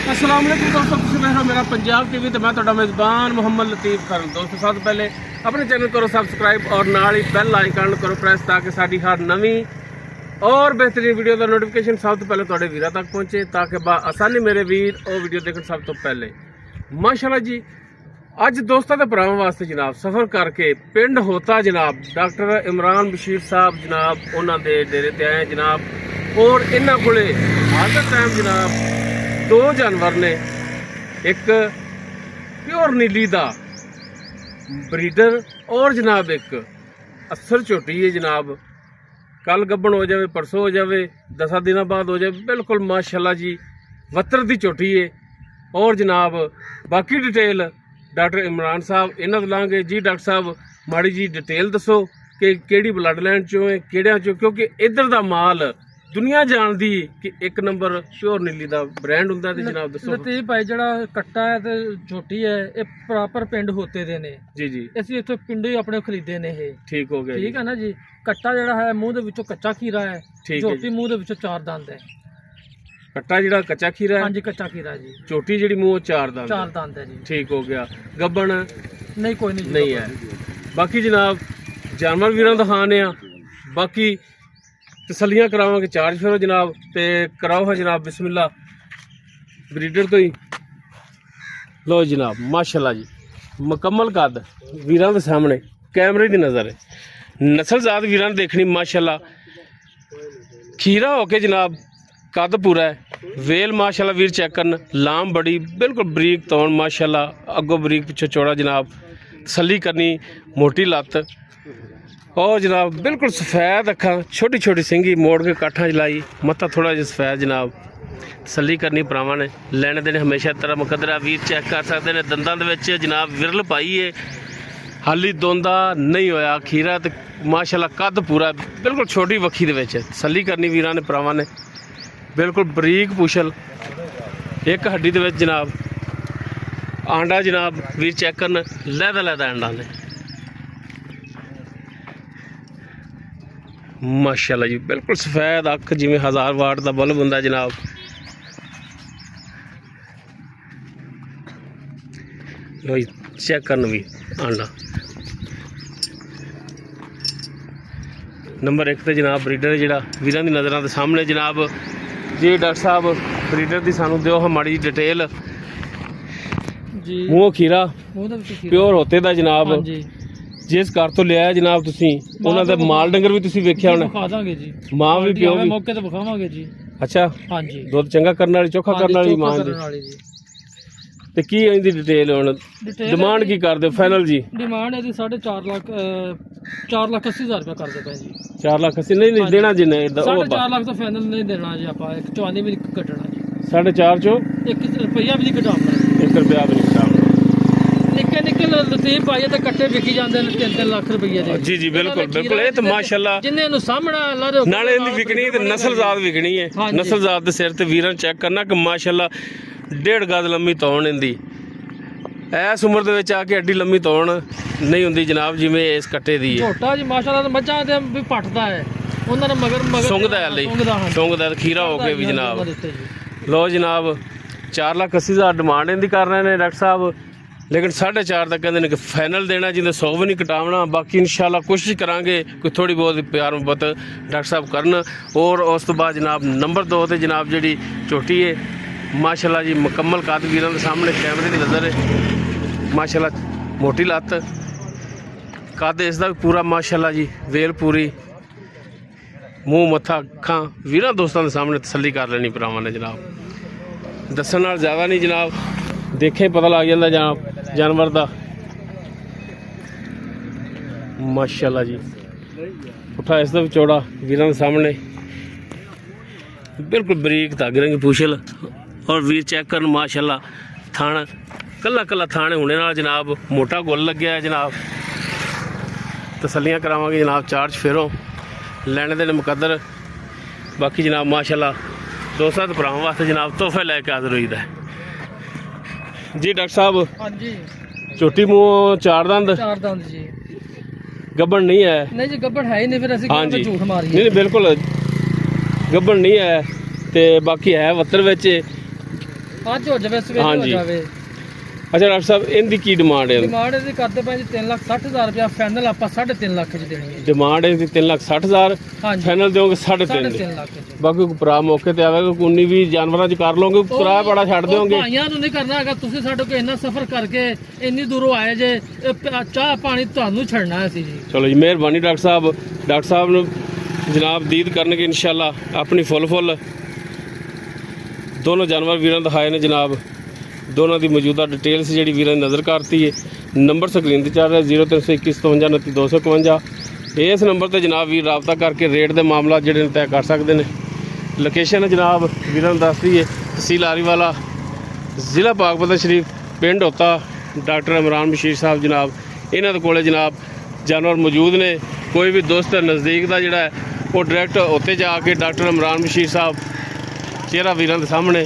अस्सलाम वालेकुम दोस्तों, तुसीं देख रहे हो मेरा पंजाब टीवी तो मैं तुहाडा मेज़बान मुहम्मद लतीफ़ खान। दोस्तों सब तो पहले अपने चैनल करो सब्सक्राइब और नाल ही बैल आइकन करो प्रेस ताकि साडी हर नवी और बेहतरीन वीडियो का नोटिफिकेशन सब तो पहले तुहाडे वीरां तक पहुँचे ताकि आसानी मेरे वीर और वीडियो देखण सब तो पहले। माशाअल्लाह जी, अज दोस्तों के भरावां वास्ते जनाब सफ़र करके पिंड होता जनाब डॉक्टर इमरान बशीर साहब जनाब उन्हां दे डेरे ते आए जनाब। और इन्हां कोले आज दा टाइम जनाब दो जानवर ने, एक प्योर नीली दा ब्रीडर और जनाब एक असर झोटी है जनाब। कल गब्बन हो जाए, परसों हो जाए, 10 दिन बाद हो जाए, बिल्कुल माशाल्लाह जी वत्र दी झोटी है। और जनाब बाकी डिटेल डॉक्टर इमरान साहब इन्हां तो लांगे जी। डॉक्टर साहब माड़ी जी डिटेल दसो कि केड़ी ब्लड लाइन चो है, केड़ियां चो, क्योंकि इधर दा माल दुनिया जानदी कि एक नंबर प्योर नीली दा ब्रांड हुंदा ते जनाब दसो। लतीफ भाई जड़ा कट्टा है ते झोटी है ये प्रॉपर पिंड होते दे ने जी जी, ਅਸੀਂ ਇੱਥੋਂ ਪਿੰਡੋਂ ਹੀ ਆਪਣੇ ਖਰੀਦੇ ਨੇ ਇਹ। ठीक हो गया ਠੀਕ ਹੈ ਨਾ ਜੀ। ਕੱਟਾ ਜਿਹੜਾ ਹੈ ਮੂੰਹ ਦੇ ਵਿੱਚੋਂ ਕੱਚਾ ਖੀਰਾ ਹੈ, ठीक है ਝੋਟੀ जी। ਮੂੰਹ ਦੇ ਵਿੱਚੋਂ ਚਾਰ ਦੰਦ ਹੈ। कट्टा जिहड़ा कच्चा खीरा है, ਹਾਂਜੀ ਕੱਚਾ ਖੀਰਾ ਜੀ, चोटी जिहड़ी मूंह चार दांद ਚਾਰ है। ਦੰਦ ਹੈ ਜੀ। ठीक हो गया। गब्बन ਨਹੀਂ ਕੋਈ ਨਹੀਂ ਜੀ, नहीं है। बाकी जनाब जानवर वीरां दिखाने आ, बाकी तसलियां करावांगे। चार्ज फिरो जनाब ते कराओ है जनाब बिस्मिल्ला ब्रीडर तो ही। लो जनाब माशाल्लाह जी मुकम्मल कद वीरां दे सामने कैमरे दी नज़र है। नस्लजात वीरां देखनी माशाल्लाह खीरा हो के जनाब कद पूरा है। वेल माशाल्लाह वीर चेक करन, लाम बड़ी बिल्कुल बरीक तौन माशाल्लाह, अगों बरीक पिछों चौड़ा जनाब। तसल्ली करनी, मोटी लत्त और जनाब बिल्कुल सफ़ैद अखा, छोटी छोटी सिंगी मोड़ के काठा जलाई, मत्था थोड़ा जिहा सफ़ैद जनाब। तसल्ली करनी भरावां ने, लैने देने हमेशा तरह मुकदरा वीर चेक कर सकते हैं। दंदां दे विच जनाब विरल पाई है, हाली दोंदा नहीं होया। खीरा ते माशाल्लाह कद पूरा बिल्कुल छोटी वक्खी दे विच। तसल्ली करनी वीरां ने भरावां ने, बिल्कुल बरीक पुछल एक हड्डी दे विच जनाब। आंडा जनाब वीर चेक करन, लैदा लैदा आंडा ने माशाल्लाह जी। बिल्कुल सफ़ैद अख जिवें 1000 वाट का बल्ब हुंदा जनाब। लो जी चेक करन भी आंडा। नंबर 1 ते जनाब ब्रीडर जिहड़ा वीरां दी नज़रां दे सामने जनाब। जी डॉक्टर साहब ब्रीडर दी सानू दिओ माड़ी डिटेल जी। मूंह खीरा ਮੂੰਹ ਦੇ ਵਿੱਚੋਂ ਖੀਰਾ प्योर होते दा जनाब। ਹਾਂਜੀ जिस घर तो लिया जनाब तुसीं उन्हां दा माल डंगर भी तुसीं वेख्या होना, ਵਿਖਾ ਦਾਂਗੇ ਜੀ। मां भी प्यो भी। ਮੌਕੇ ਤੇ ਵਿਖਾਵਾਂਗੇ ਜੀ। अच्छा ਹਾਂਜੀ दुध चंगा करने वाली, चोखा करने वाली मां ਕਰਨ जी। ਵਾਲੀ ਜੀ। ते की इहदी डिटेल हुण डिटेल डिमांड की कर दे फाइनल जी? डिमांड ਇਹਦੀ 4.5 ਲੱਖ 4,80,000 ਰੁਪਏ ਕਰਦੇ ਪਏ ਜੀ। 4 लाख 80 नहीं नहीं देना जिन्ने इदा ओ 4.5 ਲੱਖ ਤਾਂ ਫਾਈਨਲ ਨਹੀਂ ਦੇਣਾ ਜੀ ਆਪਾਂ। ਇੱਕ 54 ਵੀ ਨਹੀਂ ਕੱਟਣਾ ਜੀ। 4.5 चो 1 ਰੁਪਈਆ ਵੀ ਨਹੀਂ ਘਟਾਉਣਾ। 1 रुपया भी नहीं खराब। ਨਿੱਕੇ ਨਿੱਕੇ ਲਤੀਫ ਭਾਈ ਤੇ ਕੱਟੇ ਵਿਕੀ ਜਾਂਦੇ ਨੇ 3-3 ਲੱਖ ਰੁਪਈਏ ਦੇ। जी जी बिल्कुल बिल्कुल। ये तो माशाल्लाह ਜਿੰਨੇ ਨੂੰ ਸਾਹਮਣਾ ਅੱਲਾ ਦੇ नाले इहदी विकनी ते नस्लजात विकनी है। हाँ जी। नस्लजात दे सिर ते वीरां चेक करना कि माशाल्लाह 1.5 गज लंबी तौण इंदी। इस उम्र दे विच आके एड्डी लंबी तौण नहीं हुंदी जनाब जिवें इस कट्टे दी है। ਝੋਟਾ ਜੀ ਮਾਸ਼ਾਅੱਲਾ ਤੇ ਮੱਝਾਂ ਤੇ ਵੀ ਪੱਟਦਾ ਹੈ ਉਹਨਾਂ ਨੇ ਮਗਰ ਸੁੰਘਦਾ ਹੈ ਲਈ ਸੁੰਘਦਾ ਖੀਰਾ ਹੋ ਕੇ ਵੀ ਜਨਾਬ। लो जनाब 4,80,000 डिमांड इनकी कर रहे हैं डॉक्टर साहब, लेकिन 4.5 तक कहते हैं कि फाइनल देना जिन्हें 100 भी नहीं कटावना। बाकी इंशाल्लाह कोशिश करांगे कोई थोड़ी बहुत प्यार मुहब्बत डॉक्टर साहब करन। और उस तो बाद जनाब नंबर 2 ते जनाब जी चोटी है माशाल्लाह जी मुकम्मल कद वीरां दे सामने कैमरे की नज़र है। माशाल्लाह मोटी लत्त, कद इसका भी पूरा माशाल्लाह जी, वेल पूरी, मूँह मत्था अखां वीरां दोस्तों के सामने तसल्ली कर लेनी भरावां ने जनाब। दस्सण नाल ज़्यादा नहीं जनाब, देखे पता लग जाता जनाब जानवर का। माशाल्लाह जी पुट्ठा इसका भी चौड़ा वीरां दे सामने, बिल्कुल बरीक धागे रंगी पूछल। और वीर चेक कर माशाल्लाह थान कला कला थाने होने नाल जनाब मोटा गुल लग्या है जनाब। तसल्लियां करावांगे जनाब। चार्ज फेरो लैने देने मुकद्दर। बाकी जनाब माशाल्लाह दोस्तों तो भरावां वास्ते जनाब तोहफे लैके हाज़र होईदा है जी। डॉक्टर साहब ਹਾਂਜੀ चोटी मूँह 4 दंद, ਚਾਰ ਦੰਦ ਜੀ। गब्बन नहीं है? ਨਹੀਂ ਜੀ ਗੱਬੜ ਹੈ ਹੀ ਨਹੀਂ, ਫਿਰ ਅਸੀਂ हाँ जी ਝੂਠ ਮਾਰੀਏ। नहीं नहीं बिल्कुल गब्बन नहीं है। ते बाकी है वत्तर विच ਅੱਜ ਹੋ ਜਾਵੇ ਸਵੇਰੇ ਹੋ ਹਾਂਜੀ। ਜਾਵੇ। ਅੱਛਾ ਡਾਕਟਰ ਸਾਹਿਬ ਇਹਦੀ ਕੀ ਡਿਮਾਂਡ ਹੈ? ਡਿਮਾਂਡ ਇਹਦੀ ਕਰਦੇ ਪਏ ਜੀ 3,60,000 ਰੁਪਇਆ, ਫਾਈਨਲ ਆਪਾਂ 3.5 ਲੱਖ ਚ ਦੇਣੀ ਹੈ। ਡਿਮਾਂਡ ਇਹਦੀ 3,60,000, ਹਾਂਜੀ ਫਾਈਨਲ ਦਿਓਗੇ 3.5 3.5 ਲੱਖ ਚ। ਬਾਕੀ ਕੋਈ ਭਰਾ ਮੌਕੇ ਤੇ ਆਵੇਗਾ, ਕੋਈ 19-20 ਜਾਨਵਰਾਂ ਚ ਕਰ ਲਓਗੇ, ਕਿਰਾਇਆ ਬੜਾ ਛੱਡ ਉਹ ਦਿਓਗੇ। ਭਾਈਆਂ ਨੂੰ ਨਹੀਂ ਕਰਨਾ ਹੈਗਾ, ਤੁਸੀਂ ਸਾਡੇ ਕੋਲ ਇੰਨਾ ਸਫ਼ਰ ਕਰਕੇ ਇੰਨੀ ਦੂਰੋਂ ਆਏ ਜੇ, ਚਾਹ ਪਾਣੀ ਤੁਹਾਨੂੰ ਛੱਡਣਾ ਸੀ ਜੀ। ਚਲੋ ਜੀ ਮਿਹਰਬਾਨੀ ਡਾਕਟਰ ਸਾਹਿਬ। ਡਾਕਟਰ ਸਾਹਿਬ ਨੂੰ ਜਨਾਬ ਦੀਦ ਕਰਨਗੇ ਇਨਸ਼ਾਅੱਲਾ ਆਪਣੀ ਫੁੱਲ ਦੋਨੋਂ ਜਾਨਵਰ ਵੀਰਾਂ ਦਿਖਾਏ ਨੇ ਜਨਾਬ। ਦੋਨਾਂ ਦੀ ਮੌਜੂਦਾ ਡਿਟੇਲਸ ਜਿਹੜੀ ਵੀਰਾਂ ਨੇ ਨਜ਼ਰ ਕਰਤੀ ਹੈ। ਨੰਬਰ ਸਕਰੀਨ ਤੇ ਚੱਲ ਰਿਹਾ 0321575251। ਇਸ ਨੰਬਰ ਤੇ ਜਨਾਬ ਵੀਰ ਰਾਬਤਾ ਕਰਕੇ ਰੇਟ ਦੇ ਮਾਮਲਾ ਜਿਹੜੇ ਨੇ ਤੈਅ ਕਰ ਸਕਦੇ ਨੇ। ਲੋਕੇਸ਼ਨ ਜਨਾਬ ਵੀਰਾਂ ਨੂੰ ਦੱਸਦੀ ਹੈ ਤਹਿਸੀਲ ਆਰੀਵਾਲਾ, ਜ਼ਿਲ੍ਹਾ ਪਾਕਪਤਨ ਸ਼ਰੀਫ, ਪਿੰਡ ਹੋਤਾ। ਡਾਕਟਰ ਇਮਰਾਨ ਬਸ਼ੀਰ ਸਾਹਿਬ ਜਨਾਬ ਇਹਨਾਂ ਦੇ ਕੋਲੇ ਜਨਾਬ ਜਾਨਵਰ ਮੌਜੂਦ ਨੇ। ਕੋਈ ਵੀ ਦੋਸਤ ਨਜ਼ਦੀਕ ਦਾ ਜਿਹੜਾ ਹੈ ਉਹ ਡਾਇਰੈਕਟ ਉੱਤੇ ਜਾ ਕੇ ਡਾਕਟਰ ਇਮਰਾਨ ਬਸ਼ੀਰ ਸਾਹਿਬ ਚਿਹਰਾ ਵੀਰਾਂ ਦੇ ਸਾਹਮਣੇ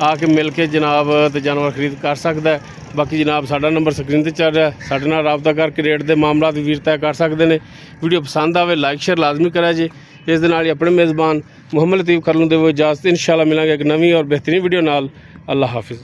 ਆ ਕੇ ਮਿਲ ਕੇ ਜਨਾਬ ਤੇ ਜਾਨਵਰ ਖਰੀਦ ਕਰ ਸਕਦਾ ਹੈ। ਬਾਕੀ ਜਨਾਬ ਸਾਡਾ ਨੰਬਰ ਸਕਰੀਨ ਤੇ ਚੱਲ ਰਿਹਾ, ਸਾਡੇ ਨਾਲ ਰਾਬਤਾ ਕਰਕੇ ਰੇਟ ਦੇ ਮਾਮਲਾ ਦੀ ਵੀਰ ਤੈਅ ਕਰ ਸਕਦੇ ਨੇ। ਵੀਡੀਓ ਪਸੰਦ ਆਵੇ ਲਾਈਕ ਸ਼ੇਅਰ ਲਾਜ਼ਮੀ ਕਰਿਆ ਜੀ। ਇਸ ਦੇ ਨਾਲ ਹੀ ਆਪਣੇ ਮੇਜ਼ਬਾਨ ਮੁਹੰਮਦ ਲਤੀਫ ਖਰਲੂ ਦੇ ਇਜਾਜ਼ਤ। ਇੰਸ਼ਾਅੱਲਾ ਮਿਲਾਂਗੇ ਇੱਕ ਨਵੀਂ ਔਰ ਬਿਹਤਰੀਨ ਵੀਡੀਓ ਨਾਲ। ਅੱਲਾਹ ਹਾਫਿਜ਼।